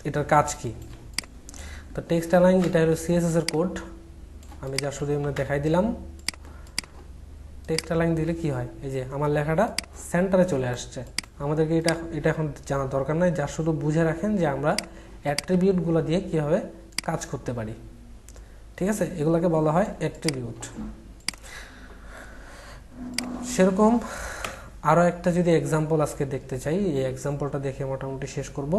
এটার কাজ কি। তো টেক্সট অ্যালাইন এটা হলো সিএসএস এর কোড, আমি যা শুধু এমনি দেখাই দিলাম। টেক্সট অ্যালাইন দিলে কি হয়, এই যে আমার লেখাটা সেন্টারে চলে আসছে। আমাদেরকে এটা এখন জানার দরকার নাই, যা শুধু বুঝে রাখেন যে আমরা অ্যাট্রিবিউটগুলো দিয়ে কীভাবে কাজ করতে পারি। ঠিক আছে, এগুলোকে বলা হয় অ্যাট্রিবিউট। সেরকম আরও একটা যদি এক্সাম্পল আজকে দেখতে চাই, এই এক্সাম্পলটা দেখে মোটামুটি শেষ করব।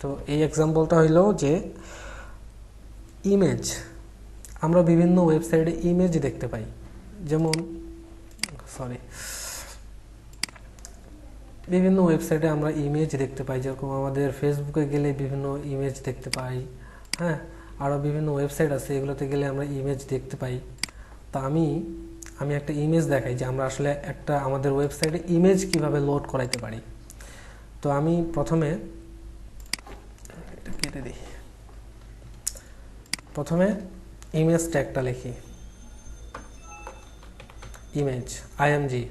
তো এই এক্সাম্পলটা হইল যে ইমেজ, আমরা বিভিন্ন ওয়েবসাইটে ইমেজ দেখতে পাই। যেমন বিভিন্ন ওয়েবসাইটে আমরা ইমেজ দেখতে পাই, যেরকম আমাদের ফেসবুকে গেলে বিভিন্ন ইমেজ দেখতে পাই। হ্যাঁ, আরও বিভিন্ন ওয়েবসাইট আছে, এগুলোতে গেলে আমরা ইমেজ দেখতে পাই। তা আমি একটা ইমেজ দেখাই যে আমরা আসলে একটা আমাদের ওয়েবসাইটে ইমেজ কিভাবে লোড করাইতে পারি। তো আমি প্রথমে এটা কেটে দিই, প্রথমে ইমেজ ট্যাগটা লিখি, ইমেজ আইএমজি,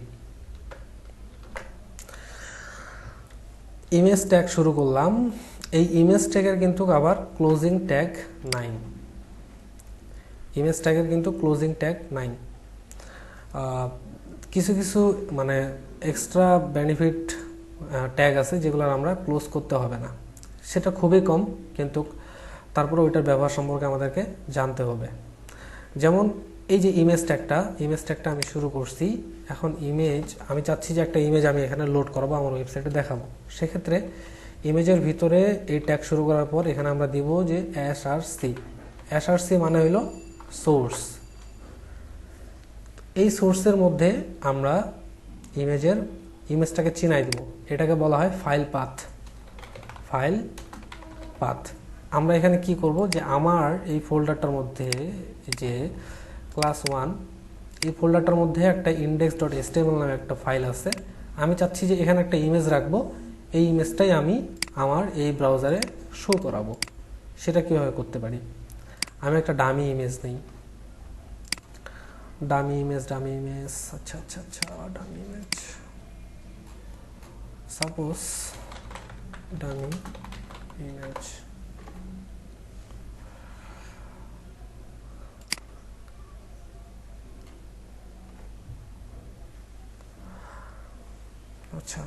ইমেজ ট্যাগ শুরু করলাম। এই ইমেজ ট্যাগের কিন্তু আবার ক্লোজিং ট্যাগ নাই, ইমেজ ট্যাগের কিন্তু ক্লোজিং ট্যাগ নাই। কিছু কিছু মানে এক্সট্রা বেনিফিট ট্যাগ আছে যেগুলো আমরা ক্লোজ করতে হবে না, সেটা খুবই কম, কিন্তু তারপরে ওইটার ব্যবহার সম্পর্কে আমাদেরকে জানতে হবে। যেমন এই যে ইমেজ ট্যাগটা আমি শুরু করছি। এখন ইমেজ, আমি চাচ্ছি যে একটা ইমেজ আমি এখানে লোড করবো, আমার ওয়েবসাইটে দেখাবো। সেক্ষেত্রে ইমেজের ভিতরে এই ট্যাগ শুরু করার পর এখানে আমরা দিব যে এসআরসি মানে হইল সোর্স। এই সোর্সের মধ্যে আমরা ইমেজটাকে চিনাই দিব, এটাকে বলা হয় ফাইল পাথ। আমরা এখানে কি করব যে আমার এই ফোল্ডারটার মধ্যে যে ক্লাস 1, এই ফোল্ডারটার মধ্যে একটা index.html নামে একটা ফাইল আছে। আমি চাচ্ছি যে এখানে একটা ইমেজ রাখবো, এই ইমেজটাই আমি আমার এই ব্রাউজারে শো করাবো। সেটা কিভাবে করতে পারি, আমি একটা ডামি ইমেজ নেই, ডামি ইমেজ আচ্ছা dummy image, suppose dummy image. আচ্ছা,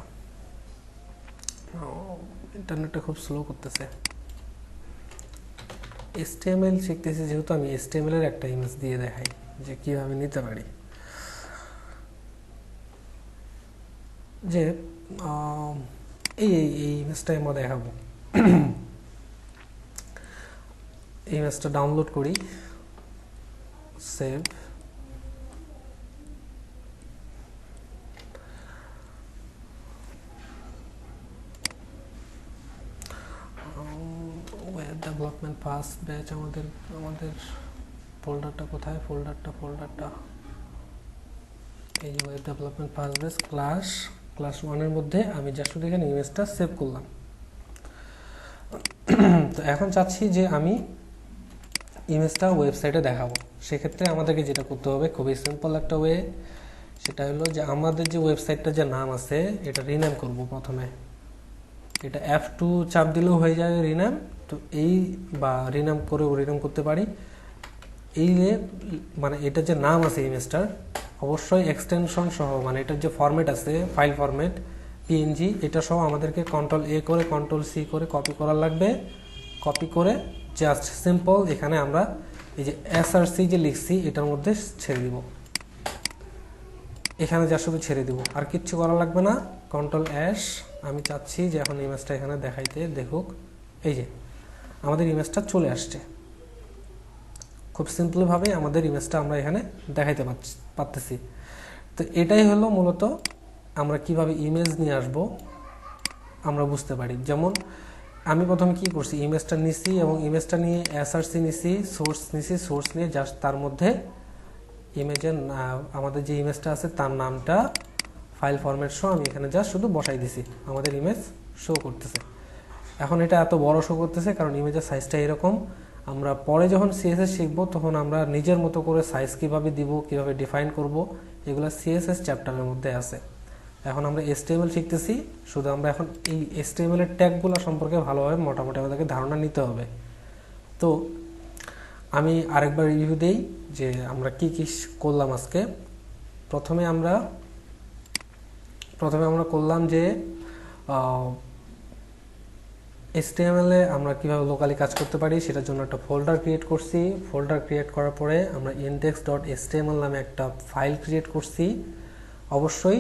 ইন্টারনেটটা খুব স্লো করতেছে। HTML শিখতেছি যেহেতু, আমি HTML এর একটা ইমেজ দিয়ে দেখাই যে কিভাবে নিতে পারি। যে এই ইমেজটা আমরা দেখাবো। ইমেজটা ডাউনলোড করি, সেভ, ডেভেলপমেন্ট ফার্স্ট ব্যাচ। আমাদের ফোল্ডারটা কোথায়, ফোল্ডারটা এই যে web development first batch class 1-এর মধ্যে আমি জাস্ট এখানে ইমেজটা সেভ করলাম। তো এখন চাচ্ছি যে আমি ইমেজটা ওয়েবসাইটে দেখাবো। সেক্ষেত্রে আমাদেরকে যেটা করতে হবে, খুবই সিম্পল একটা ওয়ে, সেটা হলো যে আমাদের যে ওয়েবসাইটটার যে নাম আছে এটা রিনেম করব। প্রথমে এটা F2 চাপ দিলেও হয়ে যায় রিনেম। তো এই বা রিনেম করতে পারি। এই মানে এটা যে নাম আছে ইমেজটার, অবশ্যই এক্সটেনশন সহ, মানে এটার যে ফরম্যাট আছে ফাইল ফরম্যাট PNG, এটা সহ আমাদেরকে Ctrl+A করে Ctrl+C করে কপি করার লাগবে। কপি করে জাস্ট সিম্পল এখানে আমরা এই যে এসআরসি যে লিখছি এটার মধ্যে ছেড়ে দিব, এখানে যা শুধু ছেড়ে দিব, আর কিচ্ছু করা লাগবে না। কন্ট্রোল এস, আমি চাচ্ছি যে এখন ইমেজটা এখানে দেখাইতে, দেখুক এই যে আমাদের ইমেজটা চলে আসছে। খুব সিম্পলভাবে আমাদের ইমেজটা আমরা এখানে দেখাইতে পারতেছি। তো এটাই হলো মূলত আমরা কিভাবে ইমেজ নিয়ে আসব আমরা বুঝতে পারি। যেমন আমি প্রথমে কি করছি, ইমেজটা নিছি এবং ইমেজটা নিয়ে এসআরসি নিছি, সোর্স নিয়ে জাস্ট তার মধ্যে ইমেজের আমাদের যে ইমেজটা আছে তার নামটা ফাইল ফরম্যাট শো আমি এখানে জাস্ট শুধু বসাই দিছি, আমাদের ইমেজ শো করতেছে। এখন এটা এত বড় শো করতেছে কারণ ইমেজের সাইজটা এরকম। আমরা পরে যখন সিএসএস শিখবো তখন আমরা নিজের মতো করে সাইজ কিভাবে দিব, কিভাবে ডিফাইন করব, এগুলো সিএসএস চ্যাপ্টারের মধ্যে আছে। এখন আমরা HTML শিখতেছি, শুধু আমরা এখন এই HTML এর ট্যাগগুলো সম্পর্কে ভালোভাবে মোটামুটি আমাদেরকে ধারণা নিতে হবে। তো আমি আরেকবার রিভিউ দেই যে আমরা কি কি করলাম আজকে। প্রথমে আমরা করলাম যে HTML এ আমরা কিভাবে লোকালি কাজ করতে পারি সেটার জন্য একটা ফোল্ডার ক্রিয়েট করছি। ফোল্ডার ক্রিয়েট করার পরে আমরা index.html নামে একটা ফাইল ক্রিয়েট করছি। অবশ্যই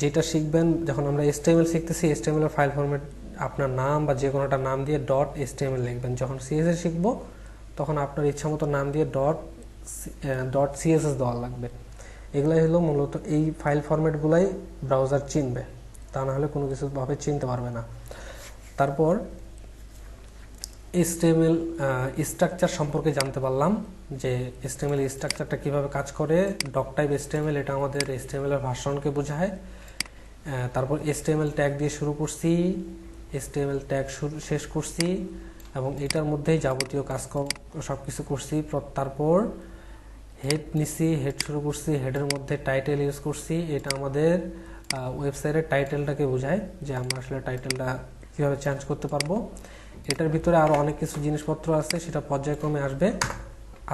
যেটা শিখবেন যখন আমরা HTML শিখতেছি, HTML এর ফাইল ফরম্যাট আপনার নাম বা যে কোনো একটা নাম দিয়ে .html লিখবেন। যখন CSS শিখবো তখন আপনার ইচ্ছা মতো নাম দিয়ে .css দেওয়া লাগবে। এগুলাই হলো মূলত এই ফাইল ফরম্যাটগুলাই ব্রাউজার চিনবে, তা না হলে কোনো কিছুভাবে চিনতে পারবে না। তারপর HTML স্ট্রাকচার সম্পর্কে জানতে পারলাম যে HTML স্ট্রাকচারটা কিভাবে কাজ করে। ডক টাইপ HTML এটা আমাদের HTML এর ভার্সনকে বোঝায়। তারপর HTML ট্যাগ দিয়ে শুরু করছি, HTML ট্যাগ শেষ করছি এবং এটার মধ্যেই যাবতীয় কাজ সব কিছু করছি। তারপর হেড নিছি, হেড শুরু করছি, হেডের মধ্যে টাইটেল ইউজ করছি। এটা আমাদের ওয়েবসাইটের টাইটেলটাকে বোঝায় যে আমরা আসলে টাইটেলটা কীভাবে চেঞ্জ করতে পারবো। এটার ভিতরে আরও অনেক কিছু জিনিসপত্র আছে, সেটা পর্যায়ক্রমে আসবে।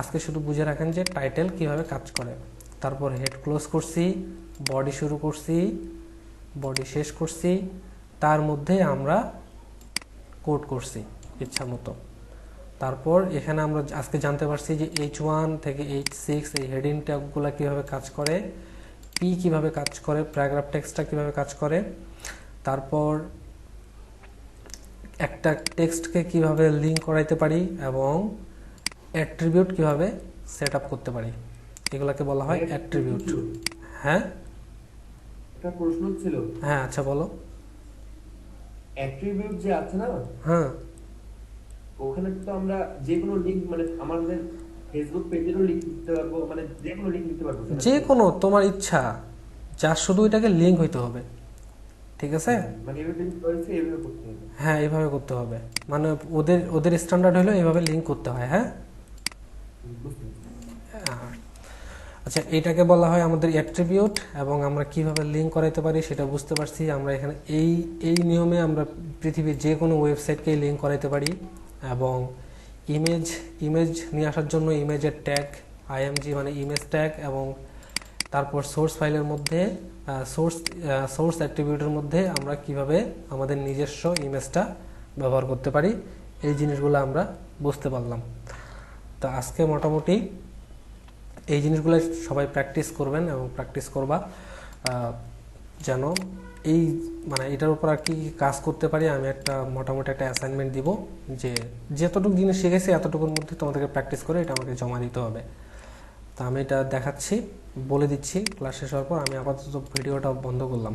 আজকে শুধু বুঝে রাখেন যে টাইটেল কিভাবে কাজ করে। তারপর হেড ক্লোজ করছি, বডি শুরু করছি, বডি শেষ করছি, তার মধ্যে আমরা কোড করছি ইচ্ছা মতো। তারপর এখানে আমরা আজকে জানতে পারছি যে H1 থেকে H6 এই হেডিং ট্যাগগুলো কীভাবে কাজ করে, পি কীভাবে কাজ করে, প্যারাগ্রাফ টেক্সটটা কীভাবে কাজ করে, তারপর একটা টেক্সটকে কিভাবে লিঙ্ক করাইতে পারি এবং অ্যাট্রিবিউট কিভাবে সেট আপ করতে পারি, এগুলোকে বলা হয় অ্যাট্রিবিউট। হ্যাঁ, একটা প্রশ্ন ছিল। হ্যাঁ আচ্ছা বলো। অ্যাট্রিবিউট যে আছে না, হ্যাঁ, ওখানে তো আমরা যে কোনো লিংক, মানে আমাদের ফেসবুক পেজেরও লিংক দিতে পারবো, মানে যে কোনো লিংক দিতে পারবো। যে কোনো তোমার ইচ্ছা, যা শুধু এটাকে লিঙ্ক হইতে হবে, ঠিক আছে? মানে এভাবে করেছে, এভাবে করতে হবে। হ্যাঁ এইভাবে করতে হবে, মানে ওদের স্ট্যান্ডার্ড হলো এইভাবে লিঙ্ক করতে হয়। হ্যাঁ বুঝতে পেরেছি। আচ্ছা, এটাকে বলা হয় আমাদের অ্যাট্রিবিউট এবং আমরা কিভাবে লিঙ্ক করাইতে পারি সেটা বুঝতে পারছি। আমরা এখানে এই নিয়মে আমরা পৃথিবীর যে কোনো ওয়েবসাইটকেই লিঙ্ক করাইতে পারি। এবং ইমেজ নিয়ে আসার জন্য ইমেজের ট্যাগ img মানে ইমেজ ট্যাগ, এবং তারপর সোর্স ফাইলের মধ্যে সোর্স অ্যাট্রিবিউটের মধ্যে আমরা কিভাবে আমাদের নিজস্ব ইমেজটা ব্যবহার করতে পারি, এই জিনিসগুলো আমরা বুঝতে পারলাম। তো আজকে মোটামুটি এই জিনিসগুলো সবাই প্র্যাকটিস করবেন এবং প্র্যাকটিস করবা, যেন এই মানে এটার উপর আর কি কাজ করতে পারি। আমি একটা মোটামুটি একটা অ্যাসাইনমেন্ট দিব যে যতটুকু জিনিস শিখেছি এতটুকুর মধ্যে তোমাদেরকে প্র্যাকটিস করে এটা আমাকে জমা দিতে হবে। তো আমি এটা দেখাচ্ছি, বলে দিচ্ছি। ক্লাস শেষ হওয়ার পর আমি আপাতত ভিডিওটা বন্ধ করলাম।